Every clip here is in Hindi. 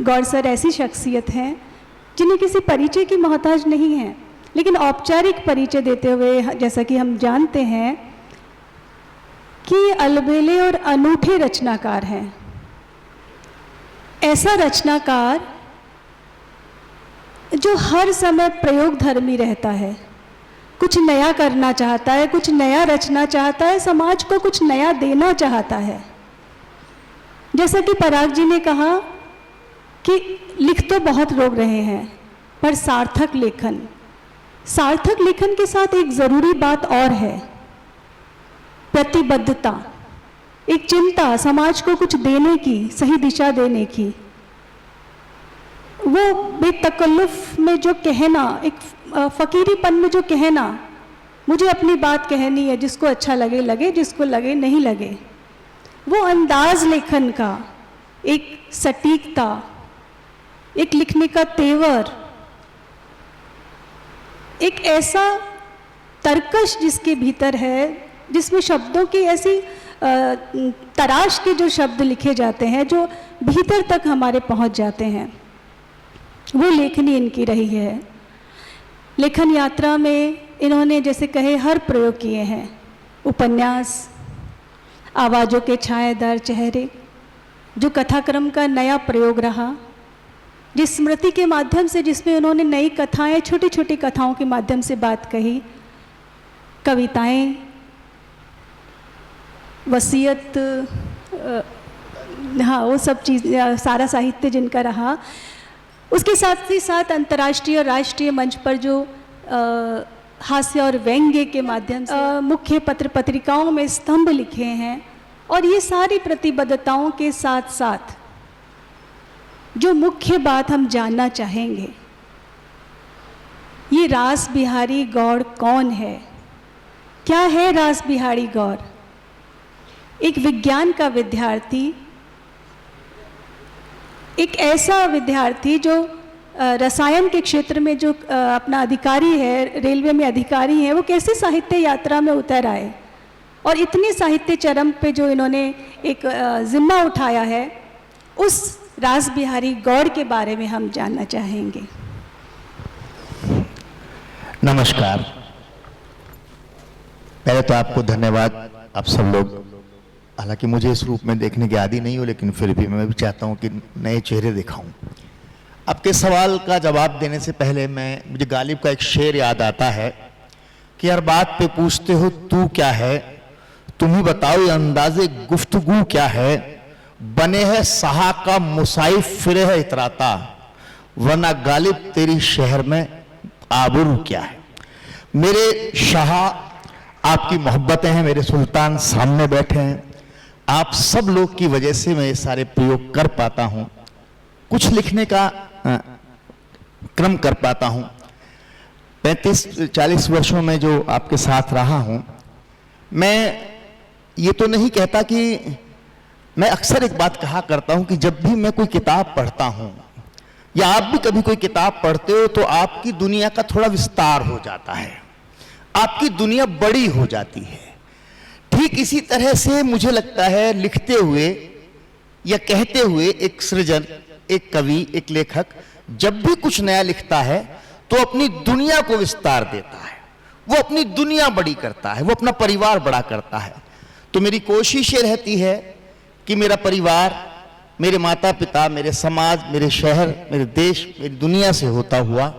गौर सर ऐसी शख्सियत हैं जिन्हें किसी परिचय की मोहताज नहीं है, लेकिन औपचारिक परिचय देते हुए जैसा कि हम जानते हैं कि अलबेले और अनूठे रचनाकार हैं। ऐसा रचनाकार जो हर समय प्रयोग धर्मी रहता है, कुछ नया करना चाहता है, कुछ नया रचना चाहता है, समाज को कुछ नया देना चाहता है। जैसा कि पराग जी ने कहा कि लिख तो बहुत लोग रहे हैं, पर सार्थक लेखन के साथ एक ज़रूरी बात और है, प्रतिबद्धता, एक चिंता समाज को कुछ देने की, सही दिशा देने की। वो बेतकल्लुफ़ में जो कहना, एक फ़कीरीपन में जो कहना, मुझे अपनी बात कहनी है, जिसको अच्छा लगे लगे, जिसको लगे नहीं लगे, वो अंदाज लेखन का, एक सटीकता, एक लिखने का तेवर, एक ऐसा तर्कश जिसके भीतर है, जिसमें शब्दों की ऐसी तराश के जो शब्द लिखे जाते हैं जो भीतर तक हमारे पहुंच जाते हैं, वो लेखनी इनकी रही है। लेखन यात्रा में इन्होंने जैसे कहे हर प्रयोग किए हैं, उपन्यास, आवाज़ों के छायादार चेहरे, जो कथाक्रम का नया प्रयोग रहा, जिस स्मृति के माध्यम से, जिसमें उन्होंने नई कथाएं, छोटी छोटी कथाओं के माध्यम से बात कही, कविताएं, वसीयत, हाँ वो सब चीज़, सारा साहित्य जिनका रहा। उसके साथ ही साथ अंतर्राष्ट्रीय और राष्ट्रीय मंच पर जो हास्य और व्यंग्य के माध्यम से मुख्य पत्र पत्रिकाओं में स्तंभ लिखे हैं, और ये सारी प्रतिबद्धताओं के साथ साथ जो मुख्य बात हम जानना चाहेंगे, ये रास बिहारी गौड़ कौन है? क्या है रास बिहारी गौड़? एक विज्ञान का विद्यार्थी, एक ऐसा विद्यार्थी जो रसायन के क्षेत्र में जो अपना अधिकारी है, रेलवे में अधिकारी है, वो कैसे साहित्य यात्रा में उतर आए, और इतने साहित्य चरम पे जो इन्होंने एक जिम्मा उठाया है, उस रास बिहारी गौड़ के बारे में हम जानना चाहेंगे। नमस्कार। पहले तो आपको धन्यवाद। आप सब लोग, हालांकि मुझे इस रूप में देखने की आदि नहीं हो, लेकिन फिर भी मैं भी चाहता हूं कि नए चेहरे दिखाऊं। आपके सवाल का जवाब देने से पहले मुझे गालिब का एक शेर याद आता है कि हर बात पे पूछते हो तू क्या है, तुम ही बताओ ये अंदाजे गुफ्तगू क्या है, बने है सहा का मुसाइफ फिरे है इतराता, वरना गालिब तेरी शहर में आबरू क्या है। मेरे शाह, आपकी मोहब्बतें हैं, मेरे सुल्तान सामने बैठे हैं, आप सब लोग की वजह से मैं ये सारे प्रयोग कर पाता हूं, कुछ लिखने का क्रम कर पाता हूं। 35-40 वर्षों में जो आपके साथ रहा हूं, मैं ये तो नहीं कहता कि, मैं अक्सर एक बात कहा करता हूं कि जब भी मैं कोई किताब पढ़ता हूं, या आप भी कभी कोई किताब पढ़ते हो, तो आपकी दुनिया का थोड़ा विस्तार हो जाता है, आपकी दुनिया बड़ी हो जाती है। ठीक इसी तरह से मुझे लगता है लिखते हुए या कहते हुए एक सृजन, एक कवि, एक लेखक जब भी कुछ नया लिखता है तो अपनी दुनिया को विस्तार देता है, वो अपनी दुनिया बड़ी करता है, वो अपना परिवार बड़ा करता है। तो मेरी कोशिश ये रहती है कि मेरा परिवार, मेरे माता पिता, मेरे समाज, मेरे शहर, मेरे देश, मेरी दुनिया से होता हुआ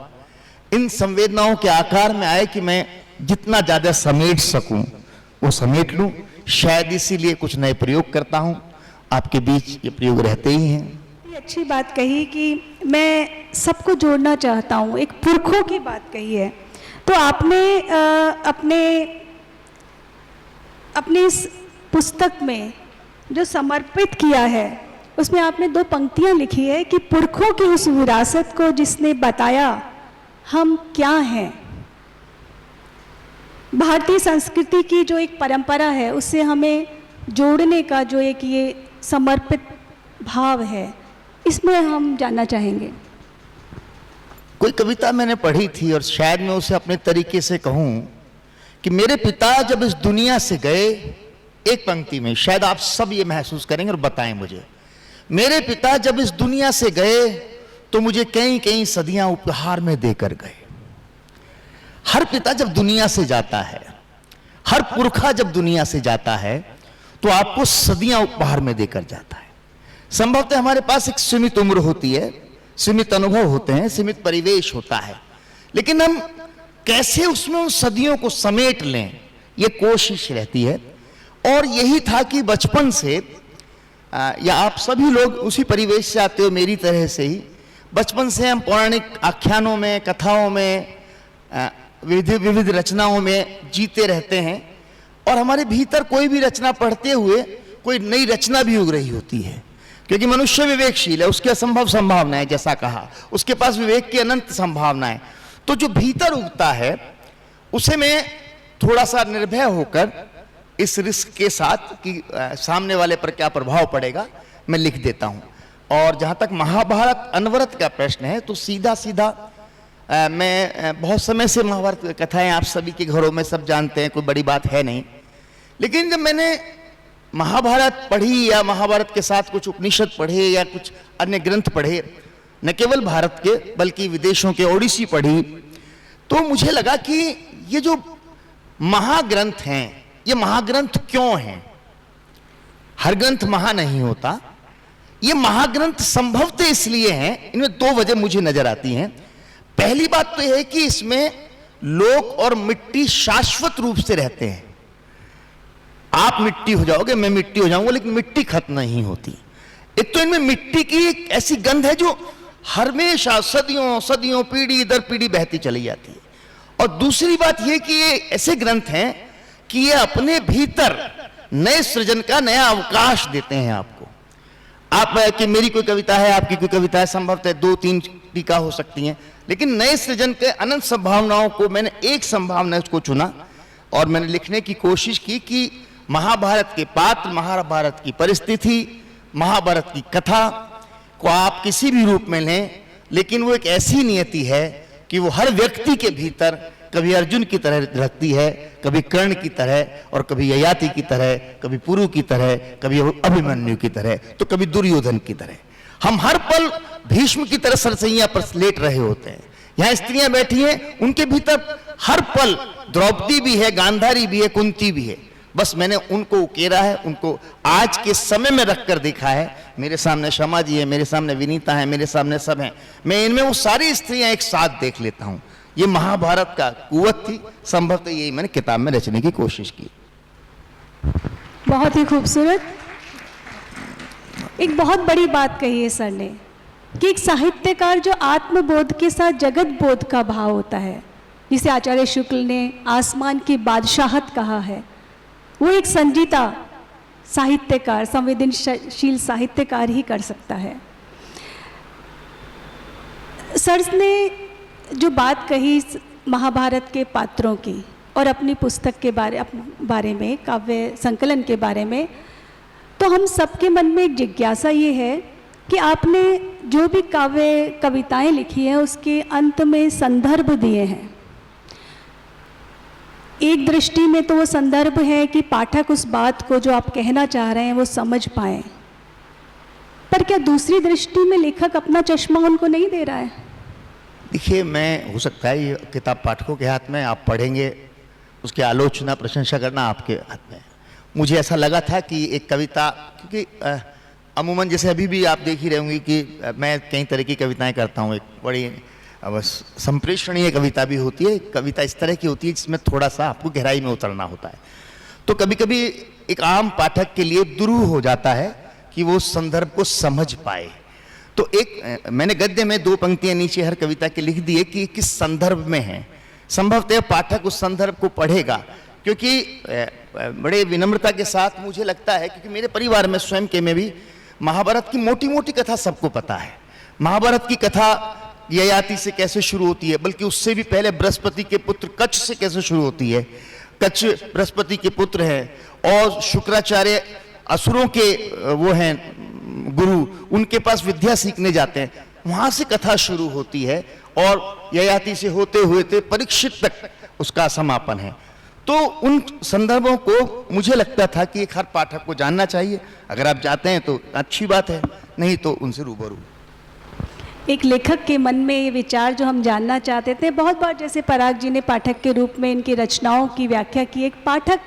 इन संवेदनाओं के आकार में आए कि मैं जितना ज्यादा समेट सकूं वो समेट लूं। शायद इसीलिए कुछ नए प्रयोग करता हूं, आपके बीच ये प्रयोग रहते ही हैं। ये अच्छी बात कही कि मैं सबको जोड़ना चाहता हूं, एक पुरखों की बात कही है। तो आपने अपने इस पुस्तक में जो समर्पित किया है, उसमें आपने 2 पंक्तियां लिखी है कि पुरखों की उस विरासत को जिसने बताया हम क्या हैं। भारतीय संस्कृति की जो एक परंपरा है, उससे हमें जोड़ने का जो एक ये समर्पित भाव है, इसमें हम जानना चाहेंगे। कोई कविता मैंने पढ़ी थी और शायद मैं उसे अपने तरीके से कहूं कि मेरे पिता जब इस दुनिया से गए, एक पंक्ति में शायद आप सब ये महसूस करेंगे और बताएं मुझे, मेरे पिता जब इस दुनिया से गए तो मुझे कई कई सदियां उपहार में देकर गए। हर पिता जब दुनिया से जाता है, हर पुरखा जब दुनिया से जाता है तो आपको सदियां उपहार में देकर जाता है। संभवतः हमारे पास एक सीमित उम्र होती है, सीमित अनुभव होते हैं, सीमित परिवेश होता है, लेकिन हम कैसे उसमें उन सदियों को समेट लें, ये कोशिश रहती है। और यही था कि बचपन से या आप सभी लोग उसी परिवेश से आते हो मेरी तरह से ही, बचपन से हम पौराणिक आख्यानों में, कथाओं में, विविध रचनाओं में जीते रहते हैं और हमारे भीतर कोई भी रचना पढ़ते हुए कोई नई रचना भी उग रही होती है, क्योंकि मनुष्य विवेकशील है, उसकी असंभव संभावनाएं, जैसा कहा, उसके पास विवेक की अनंत संभावनाएं। तो जो भीतर उगता है उसे मैं थोड़ा सा निर्भय होकर इस रिस्क के साथ कि सामने वाले पर क्या प्रभाव पड़ेगा, मैं लिख देता हूं। और जहां तक महाभारत अनवरत का प्रश्न है तो सीधा सीधा मैं बहुत समय से महाभारत कथाएं आप सभी के घरों में सब जानते हैं, कोई बड़ी बात है नहीं। लेकिन जब मैंने महाभारत पढ़ी या महाभारत के साथ कुछ उपनिषद पढ़े या कुछ अन्य ग्रंथ पढ़े, न केवल भारत के बल्कि विदेशों के, ओडिसी पढ़ी, तो मुझे लगा कि ये जो महाग्रंथ हैं, ये महाग्रंथ क्यों हैं? हर ग्रंथ महा नहीं होता, ये महाग्रंथ संभवतः इसलिए हैं, इनमें दो वजह मुझे नजर आती हैं। पहली बात तो यह है कि इसमें लोक और मिट्टी शाश्वत रूप से रहते हैं। आप मिट्टी हो जाओगे, मैं मिट्टी हो जाऊंगा, लेकिन मिट्टी खत्म नहीं होती। एक तो इनमें मिट्टी की एक ऐसी गंध है जो हमेशा सदियों सदियों पीढ़ी दर पीढ़ी बहती चली जाती है। और दूसरी बात यह कि ये ऐसे ग्रंथ हैं कि ये अपने भीतर नए सृजन का नया अवकाश देते हैं आपको। आप कि मेरी कोई कविता है, आपकी कोई कविता है, संभवतः 2-3 टीका हो सकती हैं, लेकिन नए सृजन के अनंत संभावनाओं को मैंने एक संभावना को चुना और मैंने लिखने की कोशिश की कि महाभारत के पात्र, महाभारत की परिस्थिति, महाभारत की कथा को आप किसी भी रूप में लें, लेकिन वो एक ऐसी नियति है कि वो हर व्यक्ति के भीतर कभी अर्जुन की तरह रखती है, कभी कर्ण की तरह और कभी ययाति की तरह, कभी पुरु की तरह, कभी अभिमन्यु की तरह, तो कभी दुर्योधन की तरह। हम हर पल भीष्म की तरह सरसैया पर लेट रहे होते हैं। यहां स्त्रियां बैठी हैं, उनके भीतर हर पल द्रौपदी भी है, गांधारी भी है, कुंती भी है। बस मैंने उनको उकेरा है, उनको आज के समय में रखकर देखा है। मेरे सामने क्षमा जी है, मेरे सामने विनीता है, मेरे सामने सब हैं, मैं इनमें वो सारी स्त्रियां एक साथ देख लेता हूं। ये महाभारत का कुवत थी, संभवतः यही मैंने किताब में रचने की कोशिश की। बहुत ही खूबसूरत। एक बहुत बड़ी बात कही है सर ने कि एक साहित्यकार जो आत्मबोध के साथ जगत बोध का भाव होता है, जिसे आचार्य शुक्ल ने आसमान की बादशाहत कहा है, वो एक संजीता साहित्यकार, संवेदनशील साहित्यकार ही कर सकता है। सर ने जो बात कही महाभारत के पात्रों की और अपनी पुस्तक के बारे में, काव्य संकलन के बारे में, तो हम सबके मन में एक जिज्ञासा ये है कि आपने जो भी काव्य कविताएं लिखी हैं उसके अंत में संदर्भ दिए हैं। एक दृष्टि में तो वो संदर्भ है कि पाठक उस बात को जो आप कहना चाह रहे हैं वो समझ पाए, पर क्या दूसरी दृष्टि में लेखक अपना चश्मा उनको नहीं दे रहा है? देखिए, मैं हो सकता है ये किताब पाठकों के हाथ में, आप पढ़ेंगे, उसकी आलोचना प्रशंसा करना आपके हाथ में। मुझे ऐसा लगा था कि एक कविता, क्योंकि अमूमन जैसे अभी भी आप देख ही रहे होंगे कि मैं कई तरह की कविताएं करता हूँ। एक बड़ी बस संप्रेषणीय कविता भी होती है, कविता इस तरह की होती है जिसमें थोड़ा सा आपको गहराई में उतरना होता है। तो कभी कभी एक आम पाठक के लिए दुरूह हो जाता है कि वो संदर्भ को समझ पाए। तो एक मैंने गद्य में 2 पंक्तियां नीचे हर कविता के लिख दी है कि किस संदर्भ में है। संभवतः पाठक उस संदर्भ को पढ़ेगा, क्योंकि बड़े विनम्रता के साथ मुझे लगता है, क्योंकि मेरे परिवार में स्वयं के में भी महाभारत की मोटी मोटी कथा सबको पता है। महाभारत की कथा ययाति से कैसे शुरू होती है, बल्कि उससे भी पहले बृहस्पति के पुत्र कच्छ से कैसे शुरू होती है। कच्छ बृहस्पति के पुत्र हैं और शुक्राचार्य असुरों के वो हैं गुरु, उनके पास विद्या सीखने जाते हैं, वहां से कथा शुरू होती है और ययाति से होते हुए परीक्षित तक उसका समापन है। तो उन संदर्भों को मुझे लगता था कि एक हर पाठक को जानना चाहिए। अगर आप जाते हैं तो अच्छी बात है, नहीं तो उनसे रूबरू। एक लेखक के मन में ये विचार जो हम जानना चाहते थे, बहुत बार जैसे पराग जी ने पाठक के रूप में इनकी रचनाओं की व्याख्या की, एक पाठक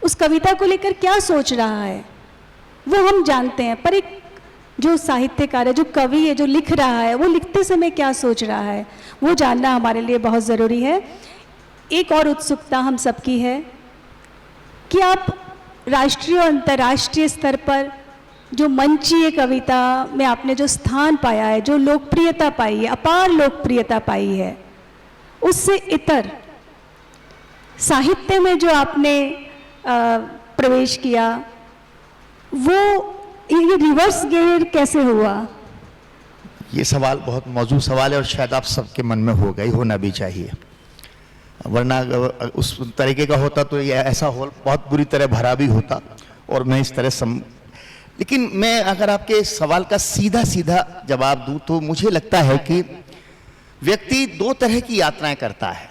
उस कविता को लेकर क्या सोच रहा है वो हम जानते हैं, पर एक जो साहित्यकार है, जो कवि है, जो लिख रहा है, वो लिखते समय क्या सोच रहा है वो जानना हमारे लिए बहुत ज़रूरी है। एक और उत्सुकता हम सबकी है कि आप राष्ट्रीय और अंतर्राष्ट्रीय स्तर पर जो मंचीय कविता में आपने जो स्थान पाया है, जो लोकप्रियता पाई है, अपार लोकप्रियता पाई है, उससे इतर साहित्य में जो आपने प्रवेश किया, वो ये रिवर्स गेयर कैसे हुआ? ये सवाल बहुत मौजूद सवाल है और शायद आप सबके मन में होगा ही, होना भी चाहिए, वरना उस तरीके का होता तो ये ऐसा हॉल बहुत बुरी तरह भरा भी होता और मैं इस तरह लेकिन मैं अगर आपके इस सवाल का सीधा सीधा जवाब दूं तो मुझे लगता है कि व्यक्ति दो तरह की यात्राएं करता है,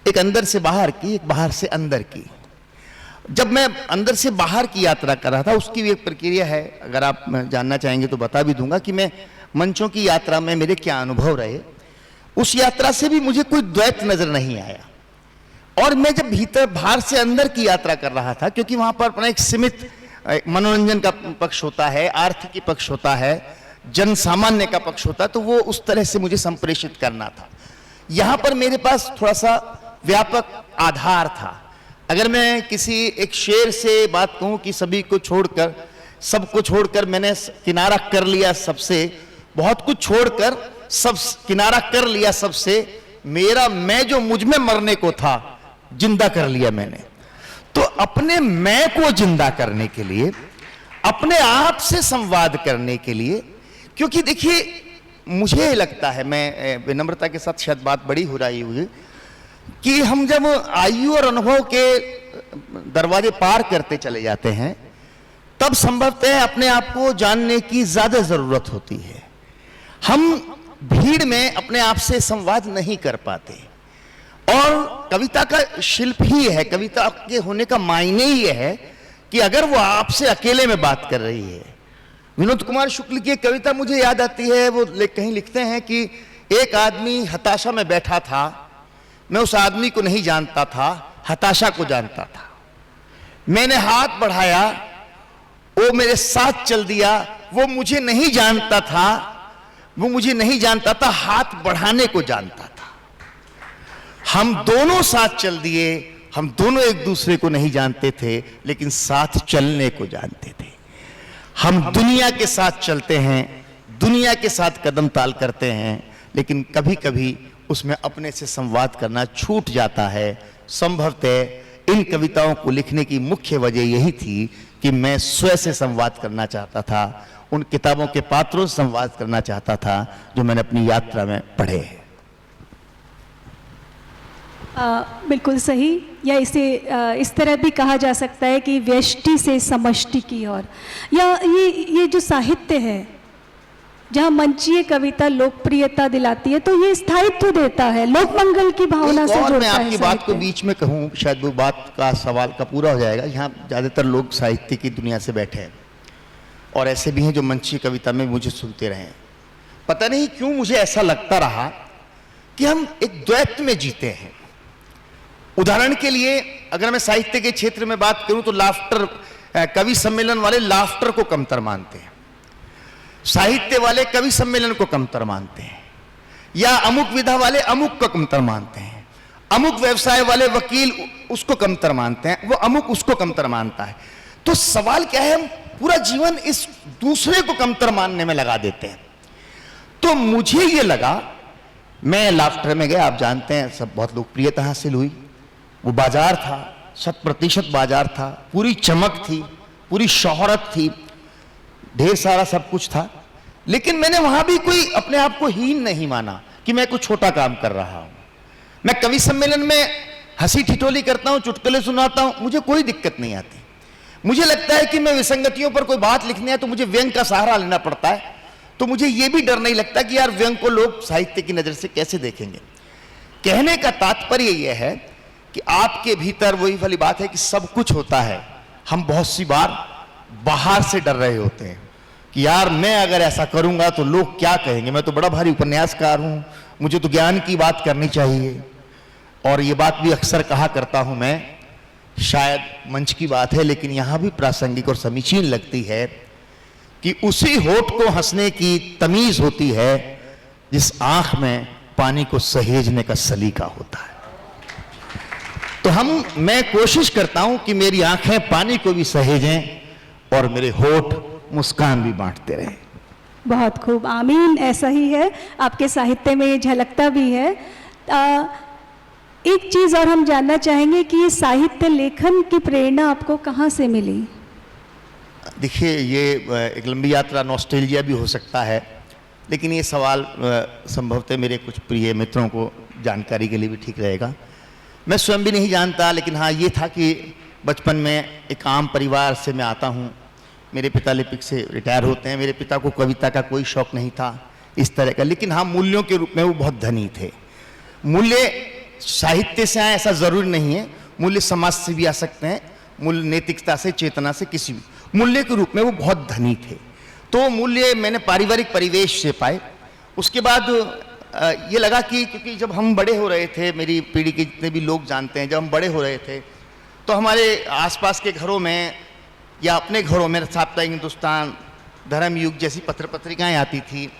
एक अंदर से बाहर की, एक बाहर से अंदर की। जब मैं अंदर से बाहर की यात्रा कर रहा था, उसकी भी एक प्रक्रिया है, अगर आप जानना चाहेंगे तो बता भी दूंगा कि मैं मंचों की यात्रा में मेरे क्या अनुभव रहे। उस यात्रा से भी मुझे कोई द्वैत नजर नहीं आया। और मैं जब भीतर बाहर से अंदर की यात्रा कर रहा था, क्योंकि वहां पर अपना एक सीमित मनोरंजन का पक्ष होता है, आर्थिक पक्ष होता है, जन सामान्य का पक्ष होता है, तो वो उस तरह से मुझे संप्रेषित करना था। यहां पर मेरे पास थोड़ा सा व्यापक आधार था। अगर मैं किसी एक शेर से बात कहूं कि सभी को छोड़कर, सबको छोड़कर मैंने किनारा कर लिया सबसे, बहुत कुछ छोड़कर सब किनारा कर लिया सबसे, मेरा मैं जो मुझ में मरने को था जिंदा कर लिया मैंने। तो अपने मैं को जिंदा करने के लिए, अपने आप से संवाद करने के लिए, क्योंकि देखिए मुझे लगता है, मैं विनम्रता के साथ शायद बात बड़ी हो रही हुई, कि हम जब आयु और अनुभव के दरवाजे पार करते चले जाते हैं तब संभवतः अपने आप को जानने की ज्यादा जरूरत होती है। हम भीड़ में अपने आप से संवाद नहीं कर पाते और कविता का शिल्प ही है, कविता के होने का मायने ही है कि अगर वो आपसे अकेले में बात कर रही है। विनोद कुमार शुक्ल की एक कविता मुझे याद आती है, वो कहीं लिखते हैं कि एक आदमी हताशा में बैठा था, मैं उस आदमी को नहीं जानता था, हताशा को जानता था। मैंने हाथ बढ़ाया, वो मेरे साथ चल दिया, वो मुझे नहीं जानता था, वो मुझे नहीं जानता था, हाथ बढ़ाने को जानता था। हम दोनों साथ चल दिए, हम दोनों एक दूसरे को नहीं जानते थे लेकिन साथ चलने को जानते थे। हम दुनिया के साथ चलते हैं, दुनिया के साथ कदम ताल करते हैं, लेकिन कभी कभी उसमें अपने से संवाद करना छूट जाता है। संभवतः इन कविताओं को लिखने की मुख्य वजह यही थी कि मैं स्वयं से संवाद करना चाहता था, उन किताबों के पात्रों से संवाद करना चाहता था जो मैंने अपनी यात्रा में पढ़े हैं। बिल्कुल सही, या इसे इस तरह भी कहा जा सकता है कि व्यष्टि से समष्टि की ओर, या ये जो साहित्य है जहाँ मंचीय कविता लोकप्रियता दिलाती है तो ये स्थायित्व देता है, लोकमंगल की भावना से जोड़ता है। मैं आपकी बात को बीच में कहूँ, शायद वो बात का सवाल का पूरा हो जाएगा। यहाँ ज़्यादातर लोग साहित्य की दुनिया से बैठे हैं और ऐसे भी हैं जो मंचीय कविता में मुझे सुनते रहे। पता नहीं क्यों मुझे ऐसा लगता रहा कि हम एक द्वैत में जीते हैं। उदाहरण के लिए अगर मैं साहित्य के क्षेत्र में बात करूं तो लाफ्टर, कवि सम्मेलन वाले लाफ्टर को कमतर मानते हैं, साहित्य वाले कवि सम्मेलन को कमतर मानते हैं, या अमुक विधा वाले अमुक को कमतर मानते हैं, अमुक व्यवसाय वाले वकील उसको कमतर मानते हैं, वो अमुक उसको कमतर मानता है। तो सवाल क्या है, हम पूरा जीवन इस दूसरे को कमतर मानने में लगा देते हैं। तो मुझे ये लगा, मैं लाफ्टर में गया, आप जानते हैं सब बहुत लोकप्रियता हासिल हुई, वो बाजार था, 100% बाजार था, पूरी चमक थी, पूरी शोहरत थी, ढेर सारा सब कुछ था, लेकिन मैंने वहां भी कोई अपने आप को हीन नहीं माना कि मैं कुछ छोटा काम कर रहा हूं। मैं कवि सम्मेलन में हंसी ठिठोली करता हूं, चुटकुले सुनाता हूं, मुझे कोई दिक्कत नहीं आती। मुझे लगता है कि मैं विसंगतियों पर कोई बात लिखनी है तो मुझे व्यंग का सहारा लेना पड़ता है, तो मुझे यह भी डर नहीं लगता कि यार व्यंग को लोग साहित्य की नजर से कैसे देखेंगे। कहने का तात्पर्य यह है कि आपके भीतर वही वाली बात है कि सब कुछ होता है, हम बहुत सी बार बाहर से डर रहे होते हैं कि यार मैं अगर ऐसा करूंगा तो लोग क्या कहेंगे, मैं तो बड़ा भारी उपन्यासकार हूं, मुझे तो ज्ञान की बात करनी चाहिए। और ये बात भी अक्सर कहा करता हूं मैं, शायद मंच की बात है लेकिन यहां भी प्रासंगिक और समीचीन लगती है कि उसी होठ को हंसने की तमीज होती है जिस आंख में पानी को सहेजने का सलीका होता है। तो मैं कोशिश करता हूं कि मेरी आंखें पानी को भी सहेजें और मेरे होठ मुस्कान भी बांटते रहें। बहुत खूब, आमीन, ऐसा ही है, आपके साहित्य में ये झलकता भी है। एक चीज़ और हम जानना चाहेंगे कि ये साहित्य लेखन की प्रेरणा आपको कहाँ से मिली? देखिए, ये एक लंबी यात्रा, नॉस्टैल्जिया भी हो सकता है, लेकिन ये सवाल संभवतः मेरे कुछ प्रिय मित्रों को जानकारी के लिए भी ठीक रहेगा। मैं स्वयं भी नहीं जानता, लेकिन हाँ ये था कि बचपन में एक आम परिवार से मैं आता हूँ। मेरे पिता लिपिक से रिटायर होते हैं। मेरे पिता को कविता का कोई शौक नहीं था इस तरह का, लेकिन हाँ मूल्यों के रूप में वो बहुत धनी थे। मूल्य साहित्य से आए ऐसा ज़रूरी नहीं है, मूल्य समाज से भी आ सकते हैं, मूल्य नैतिकता से, चेतना से, किसी भी मूल्य के रूप में वो बहुत धनी थे। तो मूल्य मैंने पारिवारिक परिवेश से पाए। उसके बाद ये लगा कि क्योंकि जब हम बड़े हो रहे थे, मेरी पीढ़ी के जितने भी लोग जानते हैं, जब हम बड़े हो रहे थे तो हमारे आसपास के घरों में या अपने घरों में साप्ताहिक हिंदुस्तान, धर्म युग जैसी पत्र पत्रिकाएं आती थी।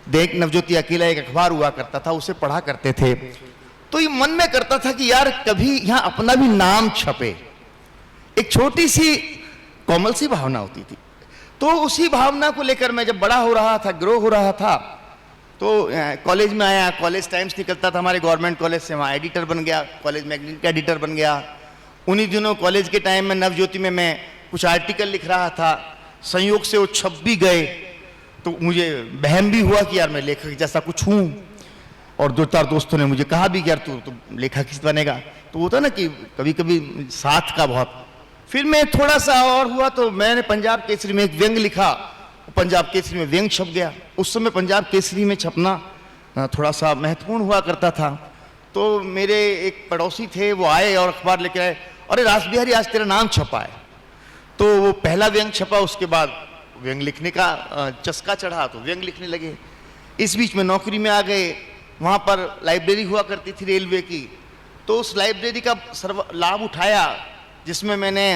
दैनिक नवज्योति अकेला एक अखबार हुआ करता था, उसे पढ़ा करते थे। तो ये मन में करता था कि यार कभी यहाँ अपना भी नाम छपे। एक छोटी सी कोमल सी भावना होती थी। तो उसी भावना को लेकर मैं जब बड़ा हो रहा था, ग्रो हो रहा था, तो कॉलेज में आया। कॉलेज टाइम्स निकलता था हमारे गवर्नमेंट कॉलेज से, वहाँ एडिटर बन गया, कॉलेज मैगजीन का एडिटर बन गया। उन्हीं दिनों कॉलेज के टाइम में नवज्योति में मैं कुछ आर्टिकल लिख रहा था, संयोग से वो छप भी गए। तो मुझे बहम भी हुआ कि यार मैं लेखक जैसा कुछ हूँ। और दो चार दोस्तों ने मुझे कहा भी कि यार तू लेखक किस बनेगा। तो होता ना कि कभी कभी साथ का बहुत। फिर मैं थोड़ा सा और हुआ तो मैंने पंजाब केसरी में एक व्यंग लिखा, पंजाब केसरी में व्यंग छप गया। उस समय पंजाब केसरी में छपना थोड़ा सा महत्वपूर्ण हुआ करता था। तो मेरे एक पड़ोसी थे, वो आए और अखबार लेके आए, अरे रास बिहारी आज तेरा नाम छपा है। तो वो पहला व्यंग छपा, उसके बाद व्यंग लिखने का चस्का चढ़ा तो व्यंग लिखने लगे। इस बीच में नौकरी में आ गए। वहाँ पर लाइब्रेरी हुआ करती थी रेलवे की, तो उस लाइब्रेरी का लाभ उठाया, जिसमें मैंने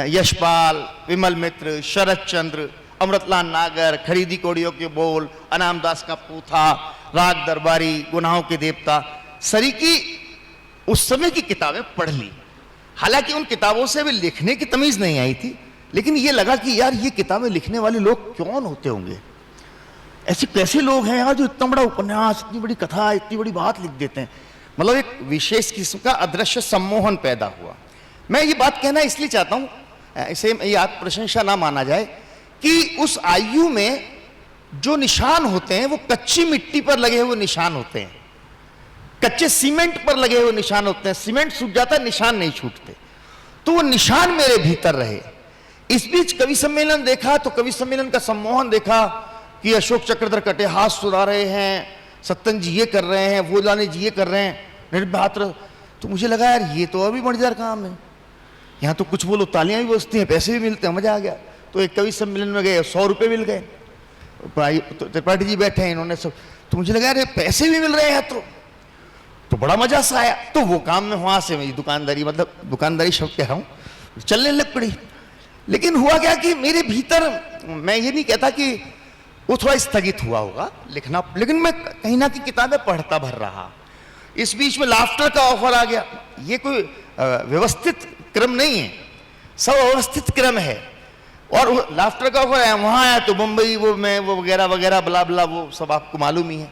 यशपाल, विमल मित्र, शरद चंद्र, अमृतलाल नागर, खरीदी कोड़ियों के बोल, अनाम दास का पूथा, राग दरबारी, गुनाहों के देवता, सरीकी उस समय की किताबें पढ़ ली। हालांकि उन किताबों से भी लिखने की तमीज नहीं आई थी, लेकिन ये लगा कि यार ये किताबें लिखने वाले लोग कौन होते होंगे, ऐसे कैसे लोग हैं यार जो इतना बड़ा उपन्यास, इतनी बड़ी कथा, इतनी बड़ी बात लिख देते हैं। मतलब एक विशेष किस्म का अदृश्य सम्मोहन पैदा हुआ। मैं ये बात कहना इसलिए चाहता हूँ, इसे ये आत्म प्रशंसा ना माना जाए, कि उस आयु में जो निशान होते हैं वो कच्ची मिट्टी पर लगे हुए निशान होते हैं, कच्चे सीमेंट पर लगे हुए निशान होते हैं। सीमेंट सूख जाता है, निशान नहीं छूटते। तो वो निशान मेरे भीतर रहे। इस बीच कवि सम्मेलन देखा तो कवि सम्मेलन का सम्मोहन देखा कि अशोक चक्रधर कटेहास सुना रहे हैं, सत्तन जी ये कर रहे हैं, वोलाने जी ये कर रहे हैं, निर्भात्र। तो मुझे लगा यार ये तो अभी मजेदार काम है, यहाँ तो कुछ बोलो तालियां भी बजती हैं, पैसे भी मिलते हैं, मजा आ गया। तो एक कवि सम्मेलन में गए, 100 रुपये मिल गए। त्रिपाठी जी बैठे हैं, इन्होंने सब, तो मुझे लगा यार पैसे भी मिल रहे हैं तो बड़ा मजा सा आया। तो वो काम में वहाँ से मेरी दुकानदारी, मतलब दुकानदारी शब्द कह रहा हूँ, चलने लग पड़ी। लेकिन हुआ क्या कि मेरे भीतर, मैं ये नहीं कहता कि वो थोड़ा स्थगित हुआ होगा लिखना, लेकिन मैं कहीं ना कहीं किताबें पढ़ता भर रहा। इस बीच में लाफ्टर का ऑफर आ गया। ये कोई व्यवस्थित क्रम नहीं है, सब अवस्थित क्रम है। और लाफ्टर का ऑफर आया, वहाँ आया तो मुंबई वो वगैरह वगैरह बला बला, वो सब आपको मालूम ही है।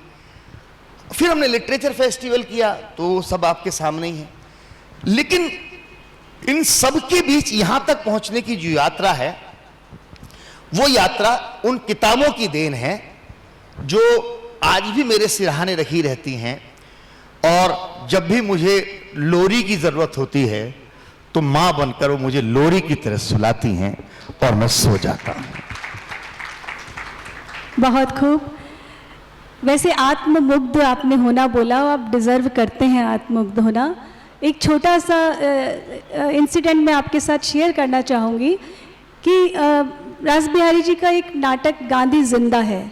फिर हमने लिटरेचर फेस्टिवल किया, तो वो सब आपके सामने ही है। लेकिन इन सब के बीच यहाँ तक पहुँचने की जो यात्रा है, वो यात्रा उन किताबों की देन है जो आज भी मेरे सिरहाने रखी रहती हैं। और जब भी मुझे लोरी की जरूरत होती है तो मां बनकर वो मुझे लोरी की तरह सुलाती हैं और मैं सो जाता हूं। बहुत खूब। वैसे आत्ममुग्ध आपने होना बोला, आप डिजर्व करते हैं आत्ममुग्ध होना। एक छोटा सा इंसिडेंट मैं आपके साथ शेयर करना चाहूँगी कि रास बिहारी जी का एक नाटक गांधी जिंदा है,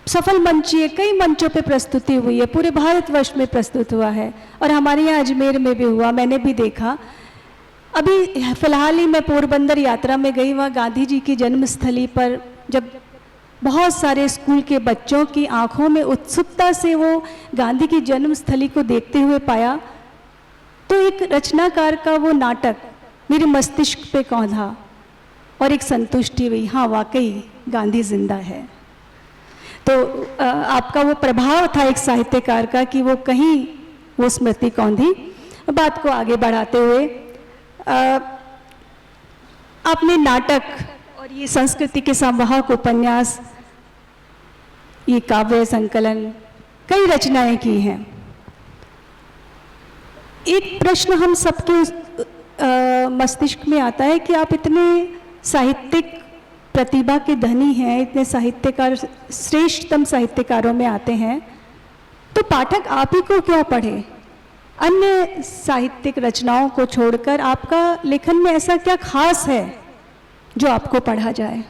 सफल मंचीय कई मंचों पे प्रस्तुति हुई है, पूरे भारतवर्ष में प्रस्तुत हुआ है और हमारे यहाँ अजमेर में भी हुआ, मैंने भी देखा। अभी फ़िलहाल ही मैं पोरबंदर यात्रा में गई, वहाँ गांधी जी की जन्मस्थली पर जब बहुत सारे स्कूल के बच्चों की आंखों में उत्सुकता से वो गांधी की जन्मस्थली को देखते हुए पाया, तो एक रचनाकार का वो नाटक मेरे मस्तिष्क पे कौंधा और एक संतुष्टि हुई, हाँ वाकई गांधी जिंदा है। तो आपका वो प्रभाव था एक साहित्यकार का कि वो कहीं वो स्मृति कौंधी। बात को आगे बढ़ाते हुए आपने नाटक और ये संस्कृति के संवाहक उपन्यास, ये काव्य संकलन, कई रचनाएं की हैं। एक प्रश्न हम सबके मस्तिष्क में आता है कि आप इतने साहित्यिक प्रतिभा के धनी हैं, इतने साहित्यकार, श्रेष्ठतम साहित्यकारों में आते हैं, तो पाठक आप ही को क्यों पढ़े? अन्य साहित्यिक रचनाओं को छोड़कर आपका लेखन में ऐसा क्या खास है जो आपको पढ़ा जाए?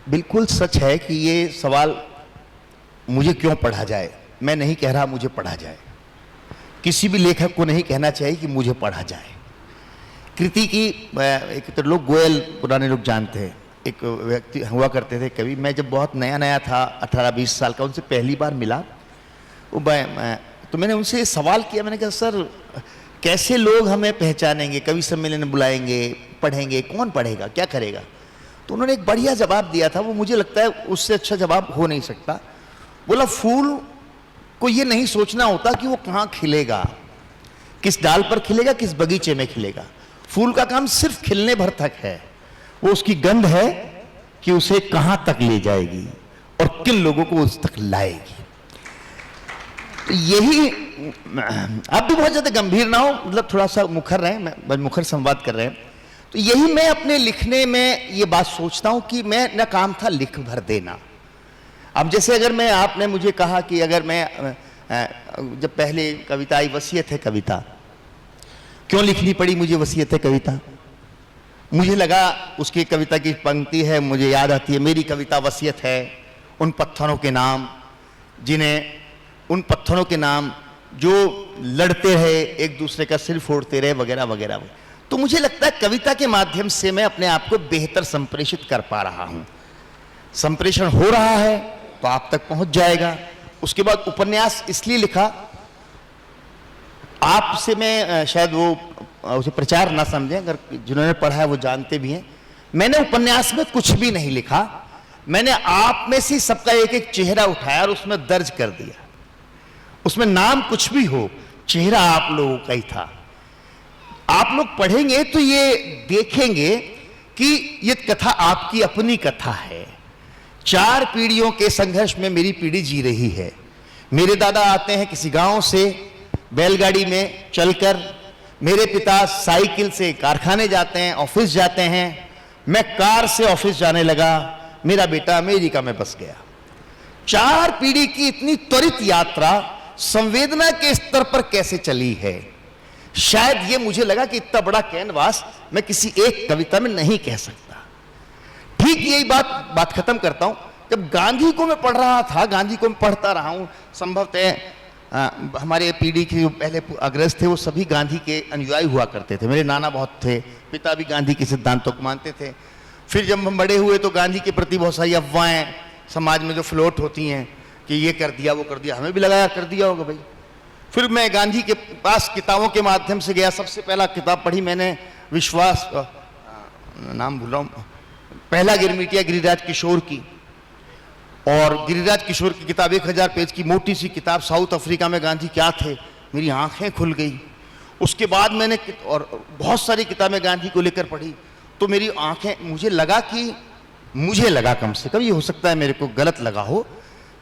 बिल्कुल सच है कि ये सवाल मुझे क्यों पढ़ा जाए, मैं नहीं कह रहा मुझे पढ़ा जाए। किसी भी लेखक को नहीं कहना चाहिए कि मुझे पढ़ा जाए। कृति की एक तो लोग गोयल पुराने लोग जानते हैं, एक व्यक्ति हुआ करते थे कवि, मैं जब बहुत नया नया था 18-20 साल का, उनसे पहली बार मिला तो मैंने उनसे सवाल किया, मैंने कहा सर कैसे लोग हमें पहचानेंगे, कवि सम्मेलन में बुलाएंगे, पढ़ेंगे, कौन पढ़ेगा, क्या करेगा? तो उन्होंने एक बढ़िया जवाब दिया था, वो मुझे लगता है उससे अच्छा जवाब हो नहीं सकता। बोला फूल को ये नहीं सोचना होता कि वो कहाँ खिलेगा, किस डाल पर खिलेगा, किस बगीचे में खिलेगा। फूल का काम सिर्फ खिलने भर तक है, वो उसकी गंध है कि उसे कहां तक ले जाएगी और किन लोगों को उस तक लाएगी। तो यही, आप भी बहुत ज्यादा गंभीर ना हो, मतलब थोड़ा सा मुखर रहे, मैं मुखर संवाद कर रहे हैं। तो यही मैं अपने लिखने में ये बात सोचता हूं कि मैं न काम था लिख भर देना। अब जैसे अगर मैं, आपने मुझे कहा कि अगर मैं जब पहले कविता आई वसीयत है कविता, क्यों लिखनी पड़ी मुझे वसीयत है कविता? मुझे लगा उसकी कविता की पंक्ति है, मुझे याद आती है, मेरी कविता वसीयत है उन पत्थरों के नाम जिन्हें, उन पत्थरों के नाम जो लड़ते रहे, एक दूसरे का सिर फोड़ते रहे, वगैरह वगैरह। तो मुझे लगता है कविता के माध्यम से मैं अपने आप को बेहतर संप्रेषित कर पा रहा हूं। संप्रेषण हो रहा है तो आप तक पहुंच जाएगा। उसके बाद उपन्यास इसलिए लिखा, आपसे मैं शायद वो उसे प्रचार ना समझें, अगर जिन्होंने पढ़ा है वो जानते भी हैं, मैंने उपन्यास में कुछ भी नहीं लिखा, मैंने आप में से सबका एक एक चेहरा उठाया और उसमें दर्ज कर दिया। उसमें नाम कुछ भी हो, चेहरा आप लोगों का ही था। आप लोग पढ़ेंगे तो ये देखेंगे कि ये कथा आपकी अपनी कथा है। 4 पीढ़ियों के संघर्ष में मेरी पीढ़ी जी रही है। मेरे दादा आते हैं किसी गांव से बैलगाड़ी में चलकर, मेरे पिता साइकिल से कारखाने जाते हैं, ऑफिस जाते हैं, मैं कार से ऑफिस जाने लगा, मेरा बेटा अमेरिका में बस गया। 4 पीढ़ी की इतनी त्वरित यात्रा संवेदना के स्तर पर कैसे चली है? शायद ये मुझे लगा कि इतना बड़ा कैनवास मैं किसी एक कविता में नहीं कह सकता। ठीक यही बात खत्म करता हूं। जब गांधी को मैं पढ़ रहा था, गांधी को मैं पढ़ता रहा हूं, संभवतः हमारे पीढ़ी के जो पहले अग्रज थे वो सभी गांधी के अनुयायी हुआ करते थे। मेरे नाना बहुत थे, पिता भी गांधी के सिद्धांतों को मानते थे। फिर जब हम बड़े हुए तो गांधी के प्रति बहुत सारी अफवाहें समाज में जो फ्लोट होती हैं कि ये कर दिया, वो कर दिया, हमें भी लगाया कर दिया होगा भाई। फिर मैं गांधी के पास किताबों के माध्यम से गया। सबसे पहला किताब पढ़ी मैंने, विश्वास, नाम भूल रहा हूँ, पहला गिरमिटिया गिरिराज किशोर की। और गिरिराज किशोर की किताब 1000 पेज की मोटी सी किताब, साउथ अफ्रीका में गांधी क्या थे, मेरी आंखें खुल गई। उसके बाद मैंने और बहुत सारी किताबें गांधी को लेकर पढ़ी तो मेरी आंखें, मुझे लगा कम से कम, ये हो सकता है मेरे को गलत लगा हो,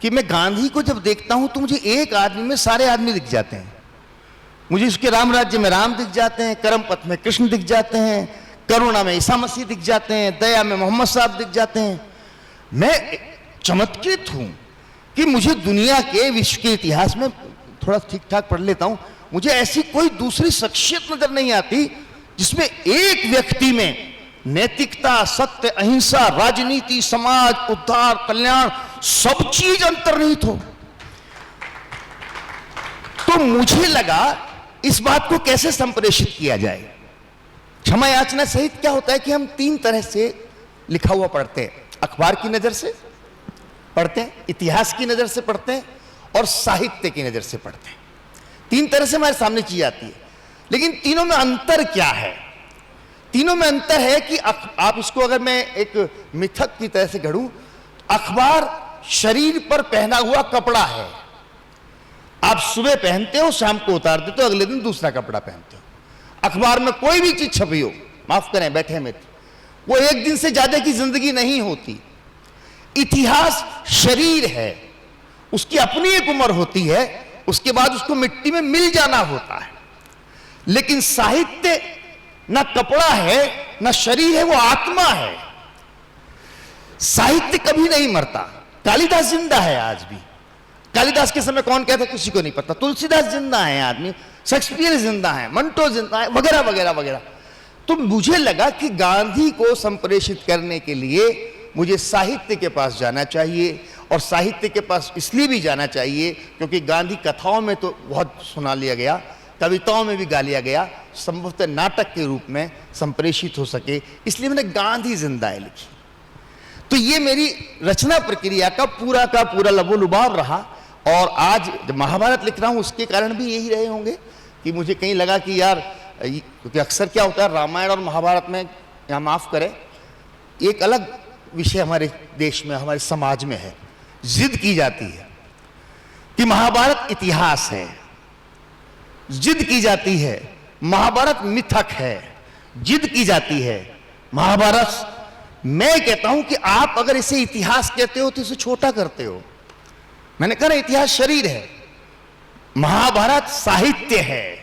कि मैं गांधी को जब देखता हूं तो मुझे एक आदमी में सारे आदमी दिख जाते हैं। मुझे उसके राम राज्य में राम दिख जाते हैं, कर्म पथ में कृष्ण दिख जाते हैं, करुणा में ईसा मसीह दिख जाते हैं, दया में मोहम्मद साहब दिख जाते हैं। मैं चमत्कृत हूं कि मुझे दुनिया के, विश्व के इतिहास में थोड़ा ठीक ठाक पढ़ लेता हूं, मुझे ऐसी कोई दूसरी शख्सियत नजर नहीं आती जिसमें एक व्यक्ति में नैतिकता, सत्य, अहिंसा, राजनीति, समाज, उद्धार, कल्याण सब चीज अंतर्निहित हो। तो मुझे लगा इस बात को कैसे संप्रेषित किया जाए। क्षमा याचना सहित क्या होता है कि हम तीन तरह से लिखा हुआ पढ़ते हैं। अखबार की नजर से पढ़ते हैं, इतिहास की नजर से पढ़ते हैं और साहित्य की नजर से पढ़ते हैं। तीन तरह से हमारे सामने चीज आती है, लेकिन तीनों में अंतर क्या है? तीनों में अंतर है कि आप इसको अगर मैं एक मिथक की तरह से गढ़ूं, अखबार शरीर पर पहना हुआ कपड़ा है। आप सुबह पहनते हो, शाम को उतार देते हो, अगले दिन दूसरा कपड़ा पहनते हो। अखबार में कोई भी चीज छपी हो, माफ करें बैठे मित्र, वो एक दिन से ज्यादा की जिंदगी नहीं होती। इतिहास शरीर है, उसकी अपनी एक उम्र होती है, उसके बाद उसको मिट्टी में मिल जाना होता है। लेकिन साहित्य ना कपड़ा है ना शरीर है, वो आत्मा है। साहित्य कभी नहीं मरता। कालिदास जिंदा है आज भी। कालिदास के समय कौन कहता किसी को नहीं पता। तुलसीदास जिंदा है आदमी, शेक्सपियर जिंदा है, मंटो जिंदा है, वगैरह वगैरह वगैरह। तो मुझे लगा कि गांधी को संप्रेषित करने के लिए मुझे साहित्य के पास जाना चाहिए, और साहित्य के पास इसलिए भी जाना चाहिए क्योंकि गांधी कथाओं में तो बहुत सुना लिया गया, कविताओं में भी गा लिया गया, संभवतः नाटक के रूप में संप्रेषित हो सके, इसलिए मैंने गांधी जिंदाएं लिखी। तो ये मेरी रचना प्रक्रिया का पूरा लबोलुबाव रहा। और आज जब महाभारत लिख रहा हूं उसके कारण भी यही रहे होंगे कि मुझे कहीं लगा कि यार, क्योंकि अक्सर क्या होता है रामायण और महाभारत में, यहाँ माफ करें, एक अलग विषय हमारे देश में, हमारे समाज में है। जिद की जाती है कि महाभारत इतिहास है, जिद की जाती है महाभारत मिथक है, जिद की जाती है महाभारत। मैं कहता हूं कि आप अगर इसे इतिहास कहते हो तो इसे छोटा करते हो। मैंने कहा इतिहास शरीर है, महाभारत साहित्य है,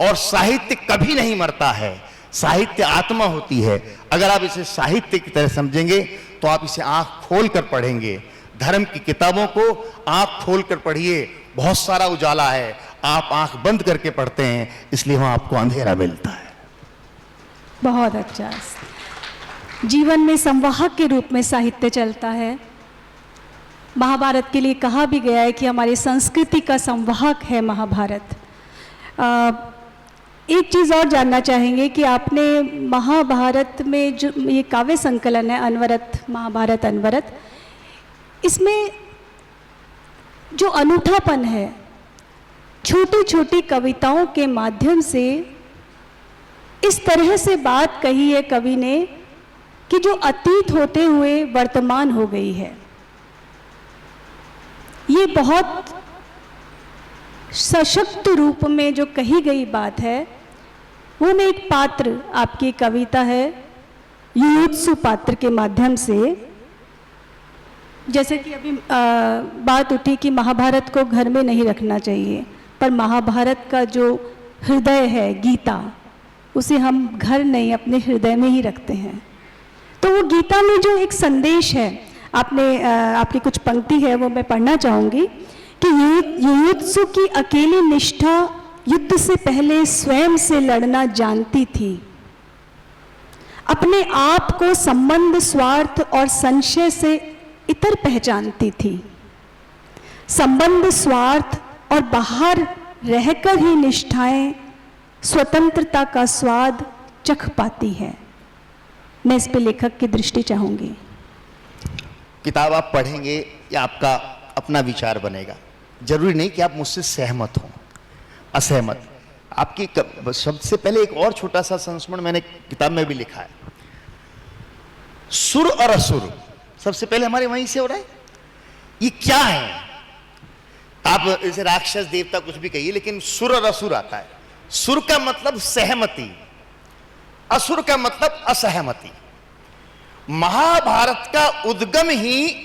और साहित्य कभी नहीं मरता है। साहित्य आत्मा होती है। अगर आप इसे साहित्य की तरह समझेंगे तो आप इसे आंख खोलकर पढ़ेंगे। धर्म की किताबों को आंख खोलकर पढ़िए, बहुत सारा उजाला है। आप आंख बंद करके पढ़ते हैं, इसलिए वहां आपको अंधेरा मिलता है। बहुत अच्छा। जीवन में संवाहक के रूप में साहित्य चलता है। महाभारत के लिए कहा भी गया है कि हमारी संस्कृति का संवाहक है महाभारत। एक चीज़ और जानना चाहेंगे कि आपने महाभारत में जो ये काव्य संकलन है अनवरत, महाभारत अनवरत, इसमें जो अनूठापन है, छोटी छोटी कविताओं के माध्यम से इस तरह से बात कही है कवि ने कि जो अतीत होते हुए वर्तमान हो गई है। ये बहुत सशक्त रूप में जो कही गई बात है, वो मैं एक पात्र, आपकी कविता है युयुत्सु पात्र के माध्यम से, जैसे कि अभी बात उठी कि महाभारत को घर में नहीं रखना चाहिए, पर महाभारत का जो हृदय है गीता, उसे हम घर नहीं अपने हृदय में ही रखते हैं। तो वो गीता में जो एक संदेश है, आपकी कुछ पंक्ति है वो मैं पढ़ना चाहूँगी कि युयुत्सु की अकेली निष्ठा युद्ध से पहले स्वयं से लड़ना जानती थी। अपने आप को संबंध, स्वार्थ और संशय से इतर पहचानती थी। संबंध, स्वार्थ और बाहर रहकर ही निष्ठाएं स्वतंत्रता का स्वाद चख पाती है। मैं इस पे लेखक की दृष्टि चाहूंगी। किताब आप पढ़ेंगे या आपका अपना विचार बनेगा। जरूरी नहीं कि आप मुझसे सहमत हो, असहमत। आपकी सबसे पहले एक और छोटा सा संस्मरण मैंने किताब में भी लिखा है। सुर और असुर सबसे पहले हमारे वहीं से हो रहा है। ये क्या है? आप इसे राक्षस देवता कुछ भी कहिए, लेकिन सुर और असुर आता है। सुर का मतलब सहमति, असुर का मतलब असहमति। महाभारत का उद्गम ही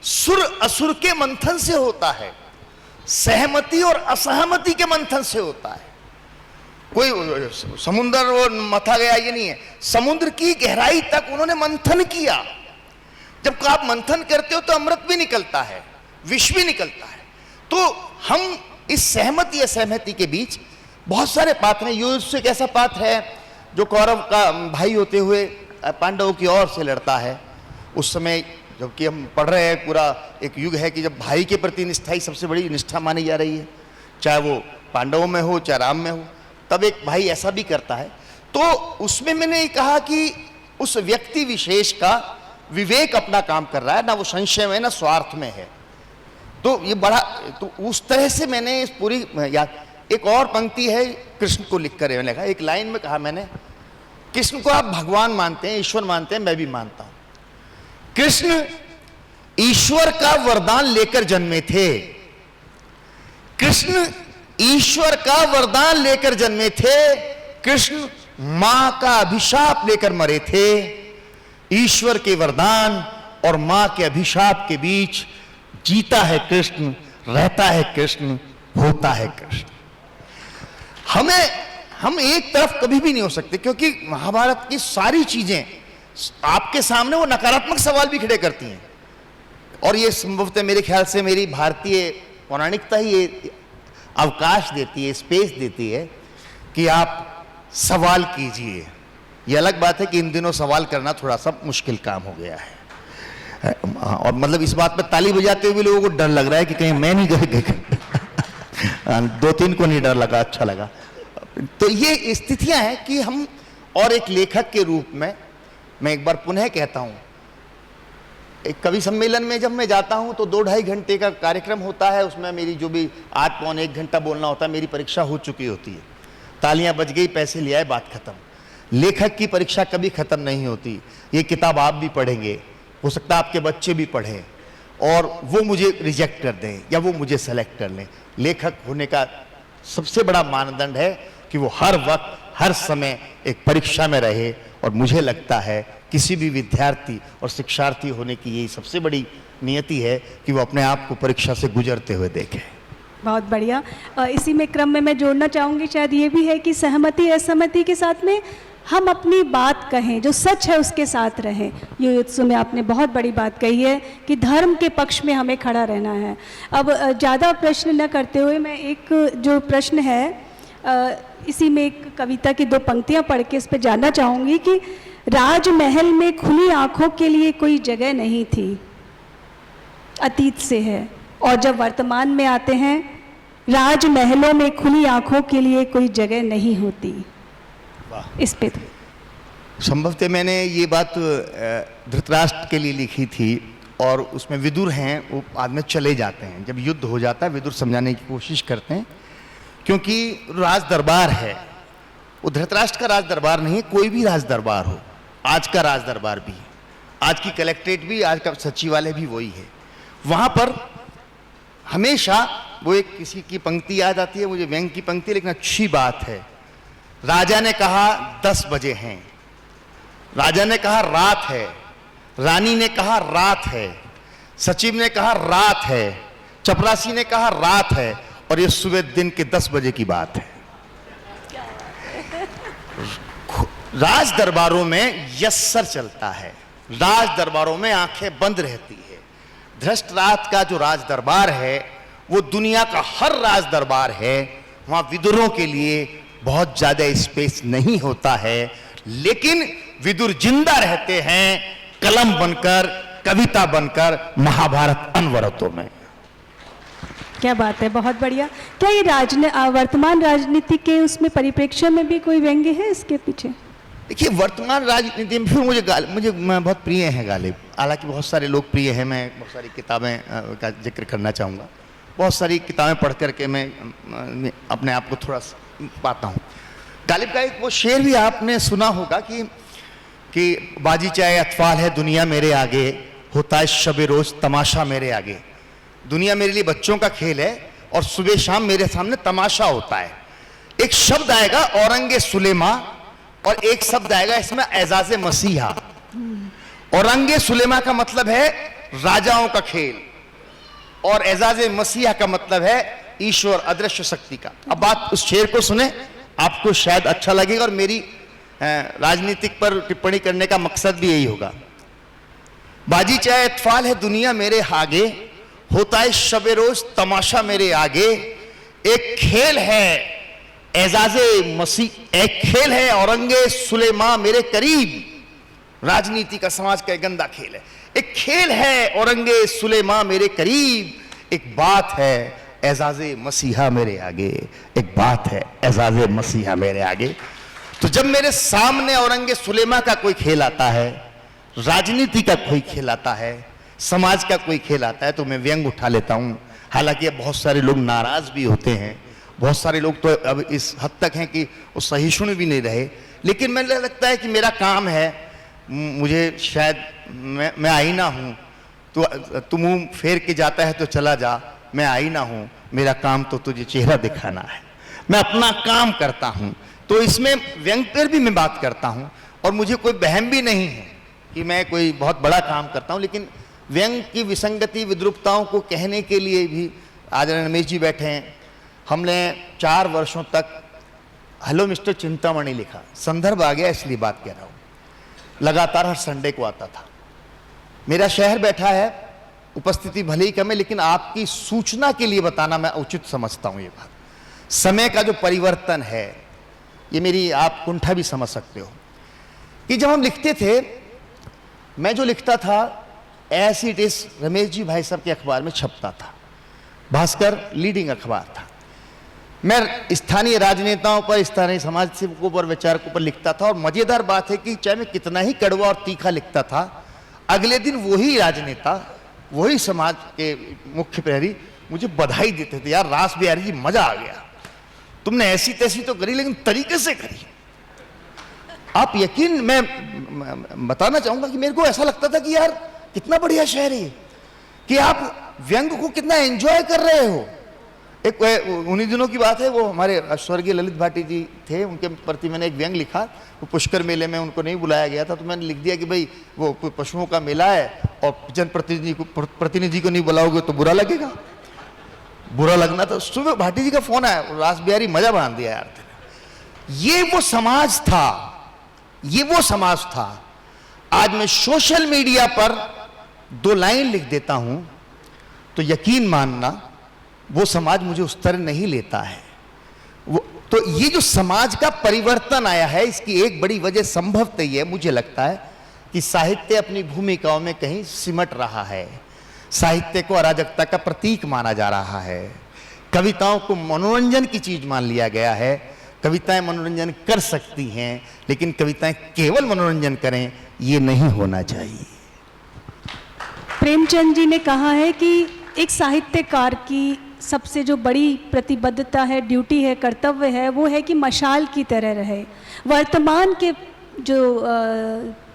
सुर असुर के मंथन से होता है, सहमति और असहमति के मंथन से होता है। कोई समुद्र वो मथा गया ये नहीं है, समुद्र की गहराई तक उन्होंने मंथन किया। जब आप मंथन करते हो तो अमृत भी निकलता है, विष भी निकलता है। तो हम इस सहमति असहमति के बीच बहुत सारे पात्र हैं। युधिष्ठिर एक ऐसा पात्र है जो कौरव का भाई होते हुए पांडवों की ओर से लड़ता है। उस समय जबकि हम पढ़ रहे हैं, पूरा एक युग है कि जब भाई के प्रति निष्ठा ही सबसे बड़ी निष्ठा मानी जा रही है, चाहे वो पांडवों में हो चाहे राम में हो, तब एक भाई ऐसा भी करता है। तो उसमें मैंने कहा कि उस व्यक्ति विशेष का विवेक अपना काम कर रहा है, ना वो संशय में ना स्वार्थ में है। तो ये बड़ा, तो उस तरह से मैंने इस पूरी याद। एक और पंक्ति है कृष्ण को लिख कर मैंने लिखा, एक लाइन में कहा मैंने, कृष्ण को आप भगवान मानते हैं, ईश्वर मानते हैं, मैं भी मानता हूं। कृष्ण ईश्वर का वरदान लेकर जन्मे थे। कृष्ण ईश्वर का वरदान लेकर जन्मे थे। कृष्ण मां का अभिशाप लेकर मरे थे। ईश्वर के वरदान और मां के अभिशाप के बीच जीता है कृष्ण, रहता है कृष्ण, होता है कृष्ण। हम एक तरफ कभी भी नहीं हो सकते, क्योंकि महाभारत की सारी चीजें आपके सामने वो नकारात्मक सवाल भी खड़े करती हैं। और ये संभवतः मेरे ख्याल से मेरी भारतीय पौराणिकता ही ये अवकाश देती है, स्पेस देती है कि आप सवाल कीजिए। ये अलग बात है कि इन दिनों सवाल करना थोड़ा सा मुश्किल काम हो गया है, और मतलब इस बात पर ताली बजाते हुए लोगों को डर लग रहा है कि कहीं मैं नहीं गए। दो तीन को नहीं डर लगा, अच्छा लगा। तो ये स्थितियां हैं कि हम, और एक लेखक के रूप में मैं एक बार पुनः कहता हूं, एक कवि सम्मेलन में जब मैं जाता हूं तो 2-2.5 घंटे का कार्यक्रम होता है। उसमें मेरी जो भी 8-पौने 1 घंटा बोलना होता है, मेरी परीक्षा हो चुकी होती है, तालियां बज गई, पैसे लिया है, बात खत्म। लेखक की परीक्षा कभी खत्म नहीं होती। ये किताब आप भी पढ़ेंगे, हो सकता है आपके बच्चे भी पढ़ें और वो मुझे रिजेक्ट कर दें या वो मुझे सेलेक्ट कर लें। लेखक होने का सबसे बड़ा मानदंड है कि वो हर वक्त हर समय एक परीक्षा में रहे, और मुझे लगता है किसी भी विद्यार्थी और शिक्षार्थी होने की यही सबसे बड़ी नियति है कि वो अपने आप को परीक्षा से गुजरते हुए देखे। बहुत बढ़िया। इसी में क्रम में मैं जोड़ना चाहूँगी, शायद ये भी है कि सहमति असहमति के साथ में हम अपनी बात कहें, जो सच है उसके साथ रहें। युयुत्सु में आपने बहुत बड़ी बात कही है कि धर्म के पक्ष में हमें खड़ा रहना है। अब ज़्यादा प्रश्न न करते हुए मैं एक जो प्रश्न है, इसी में एक कविता की 2 पंक्तियां पढ़ के इस पर जानना चाहूँगी कि राजमहल में खुली आँखों के लिए कोई जगह नहीं थी, अतीत से है, और जब वर्तमान में आते हैं, राजमहलों में खुली आँखों के लिए कोई जगह नहीं होती। इस पे संभवतः मैंने ये बात धृतराष्ट्र के लिए लिखी थी, और उसमें विदुर हैं, वो बाद में चले जाते हैं। जब युद्ध हो जाता है, विदुर समझाने की कोशिश करते हैं, क्योंकि राज दरबार है, वो धृतराष्ट्र का राज दरबार नहीं है, कोई भी राज दरबार हो, आज का राज दरबार भी है, आज की कलेक्ट्रेट भी, आज का सचिवालय भी वही है। वहाँ पर हमेशा वो एक किसी की पंक्ति याद आती है मुझे, व्यंग की पंक्ति, लेकिन अच्छी बात है। राजा ने कहा 10 बजे हैं, राजा ने कहा रात है, रानी ने कहा रात है, सचिव ने कहा रात है, चपरासी ने कहा रात है, और ये सुबह दिन के 10 बजे की बात है। राज दरबारों में यस्सर चलता है, राज दरबारों में आंखें बंद रहती है। धृष्टराज का जो राज दरबार है वो दुनिया का हर राज दरबार है, वहां विदुरों के लिए बहुत ज्यादा स्पेस नहीं होता है, लेकिन विदुर जिंदा रहते हैं कलम बनकर, कविता बनकर महाभारत अनवरतों में। क्या बात है, बहुत बढ़िया। क्या ये वर्तमान राजनीति के उसमें परिप्रेक्ष्य में भी कोई व्यंग्य है इसके पीछे? देखिए, वर्तमान राजनीति में मुझे मैं बहुत प्रिय हैं गालिब, हालांकि बहुत सारे लोग प्रिय हैं। मैं बहुत सारी किताबें का जिक्र करना चाहूँगा। बहुत सारी किताबें पढ़ करके मैं अपने आप को थोड़ा पाता हूँ। गालिब का एक वो शेर भी आपने सुना होगा कि बाजी चाहे अतफाल है दुनिया मेरे आगे, होता है शबे रोज तमाशा मेरे आगे। दुनिया मेरे लिए बच्चों का खेल है और सुबह शाम मेरे सामने तमाशा होता है। एक शब्द आएगा औरंगे सुलेमा, और एक शब्द आएगा इसमें एजाज़े मसीहा। औरंगे सुलेमा का मतलब है राजाओं का खेल, और एजाज़े मसीहा का मतलब है ईश्वर अदृश्य शक्ति का। अब बात उस शेर को सुने, आपको शायद अच्छा लगेगा, और मेरी राजनीतिक पर टिप्पणी करने का मकसद भी यही होगा। बाजी चाहे इत्फाल है दुनिया मेरे आगे, होता है शबे रोज तमाशा मेरे आगे। एक खेल है एजाजे मसीह एक खेल है, औरंगे सुलेमा मेरे करीब। राजनीति का, समाज का एक गंदा खेल है। एक खेल है औरंगे सुलेमा मेरे करीब, एक बात है एजाजे मसीहा मेरे आगे, एक बात है एजाजे मसीहा मेरे आगे। तो जब मेरे सामने औरंगे सुलेमा का कोई खेल आता है, राजनीति का कोई खेल आता है, समाज का कोई खेल आता है, तो मैं व्यंग उठा लेता हूं। हालांकि अब बहुत सारे लोग नाराज भी होते हैं, बहुत सारे लोग तो अब इस हद तक हैं कि वो सहिष्णु भी नहीं रहे, लेकिन मुझे लगता है कि मेरा काम है, मुझे शायद मैं आईना हूं, तो तू मुंह फेर के जाता है तो चला जा, मैं आईना हूं, मेरा काम तो तुझे चेहरा दिखाना है, मैं अपना काम करता हूं। तो इसमें व्यंग पर भी मैं बात करता हूं, और मुझे कोई बहम भी नहीं है कि मैं कोई बहुत बड़ा काम करता हूं, लेकिन व्यंग की विसंगति विद्रुपताओं को कहने के लिए भी आज रमेश जी बैठे हैं। हमने 4 वर्षों तक हेलो मिस्टर चिंतामणि लिखा, संदर्भ आ गया इसलिए बात कह रहा हूं, लगातार हर संडे को आता था। मेरा शहर बैठा है, उपस्थिति भले ही कम है, लेकिन आपकी सूचना के लिए बताना मैं उचित समझता हूं। ये बात समय का जो परिवर्तन है, ये मेरी आप कुंठा भी समझ सकते हो कि जब हम लिखते थे, मैं जो लिखता था as it is Ramesh ji भाई साहब के अखबार में छपता था। भास्कर लीडिंग अखबार था। मैं स्थानीय राजनेताओं पर, स्थानीय समाज सेवकों पर, विचारकों पर लिखता था, और मजेदार बात है कि चाहे मैं कितना ही कड़वा और तीखा लिखता था, अगले दिन वही राजनेता, वही समाज के मुख्य प्रहरी मुझे बधाई देते थे, यार रास बिहारी जी मजा आ गया, तुमने ऐसी तैसी तो करी लेकिन तरीके से करी। आप यकीन, मैं बताना चाहूंगा कि मेरे को ऐसा लगता था कि यार कितना बढ़िया शहर है कि आप व्यंग को कितना एंजॉय कर रहे हो। एक उन्हीं दिनों की बात है, वो हमारे स्वर्गीय ललित भाटी जी थे, उनके प्रति मैंने एक व्यंग लिखा। वो पुष्कर मेले में उनको नहीं बुलाया गया था, तो मैंने लिख दिया कि भाई वो कोई पशुओं का मेला है और जनप्रतिनिधि को नहीं बुलाओगे तो बुरा लगेगा। बुरा लगना था। सुबह भाटी जी का फोन आया, रास बिहारी मजा बांध दिया यार। ये वो समाज था, ये वो समाज था। आज मैं सोशल मीडिया पर 2 लाइन लिख देता हूं तो यकीन मानना वो समाज मुझे उस तरह नहीं लेता है। वो तो ये जो समाज का परिवर्तन आया है, इसकी एक बड़ी वजह संभवतः ये मुझे लगता है कि साहित्य अपनी भूमिकाओं में कहीं सिमट रहा है। साहित्य को अराजकता का प्रतीक माना जा रहा है, कविताओं को मनोरंजन की चीज मान लिया गया है। कविताएं मनोरंजन कर सकती हैं, लेकिन कविताएं केवल मनोरंजन करें ये नहीं होना चाहिए। प्रेमचंद जी ने कहा है कि एक साहित्यकार की सबसे जो बड़ी प्रतिबद्धता है, ड्यूटी है, कर्तव्य है, वो है कि मशाल की तरह रहे। वर्तमान के जो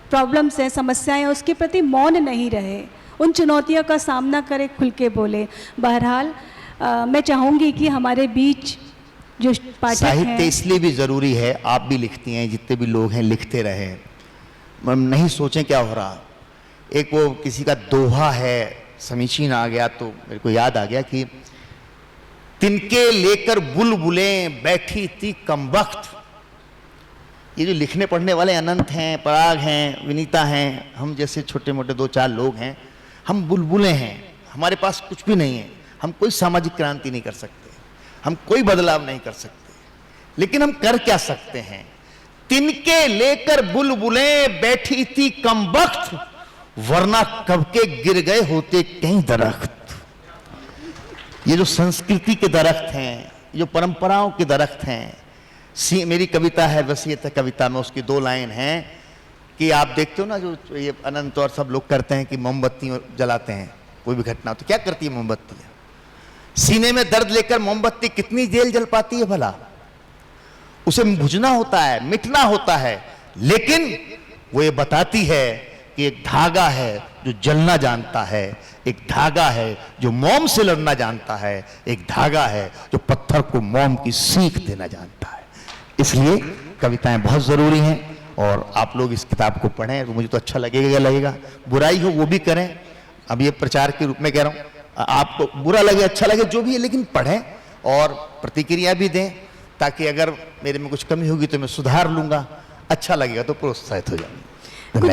प्रॉब्लम्स हैं, समस्याएं हैं, उसके प्रति मौन नहीं रहे, उन चुनौतियों का सामना करे, खुल के बोले। बहरहाल मैं चाहूँगी कि हमारे बीच जो पाठक साहित्य हैं, इसलिए भी जरूरी है, आप भी लिखती हैं, जितने भी लोग हैं लिखते रहें, नहीं सोचें क्या हो रहा। एक वो किसी का दोहा है, समीचीन आ गया तो मेरे को याद आ गया कि तिनके लेकर बुलबुलें बैठी थी कमबख्त। ये जो लिखने पढ़ने वाले अनंत हैं, पराग हैं, विनीता हैं, हम जैसे छोटे मोटे 2-4 लोग हैं, हम बुलबुलें हैं, हमारे पास कुछ भी नहीं है, हम कोई सामाजिक क्रांति नहीं कर सकते, हम कोई बदलाव नहीं कर सकते, लेकिन हम कर क्या सकते हैं? तिनके लेकर बुलबुलें बैठी थी कमबख्त, वरना कब के गिर गए होते कई दरख्त। ये जो संस्कृति के दरख्त हैं, जो परंपराओं के दरख्त हैं। मेरी कविता है वसीयत है कविता में, उसकी 2 लाइन हैं कि आप देखते हो ना, जो ये अनंत और सब लोग करते हैं कि मोमबत्ती जलाते हैं, कोई भी घटना तो क्या करती है मोमबत्ती? सीने में दर्द लेकर मोमबत्ती कितनी देर जल पाती है भला? उसे बुझना होता है, मिटना होता है, लेकिन वो ये बताती है कि एक धागा है जो जलना जानता है, एक धागा है जो मोम से लड़ना जानता है, एक धागा है जो पत्थर को मोम की सीख देना जानता है। इसलिए कविताएं बहुत जरूरी हैं, और आप लोग इस किताब को पढ़ें तो मुझे तो अच्छा लगेगा। बुराई हो वो भी करें, अब ये प्रचार के रूप में कह रहा हूं, आपको बुरा लगे अच्छा लगे जो भी है, लेकिन पढ़ें और प्रतिक्रिया भी दें, ताकि अगर मेरे में कुछ कमी होगी तो मैं सुधार लूंगा, अच्छा लगेगा तो प्रोत्साहित हो जाऊंगा।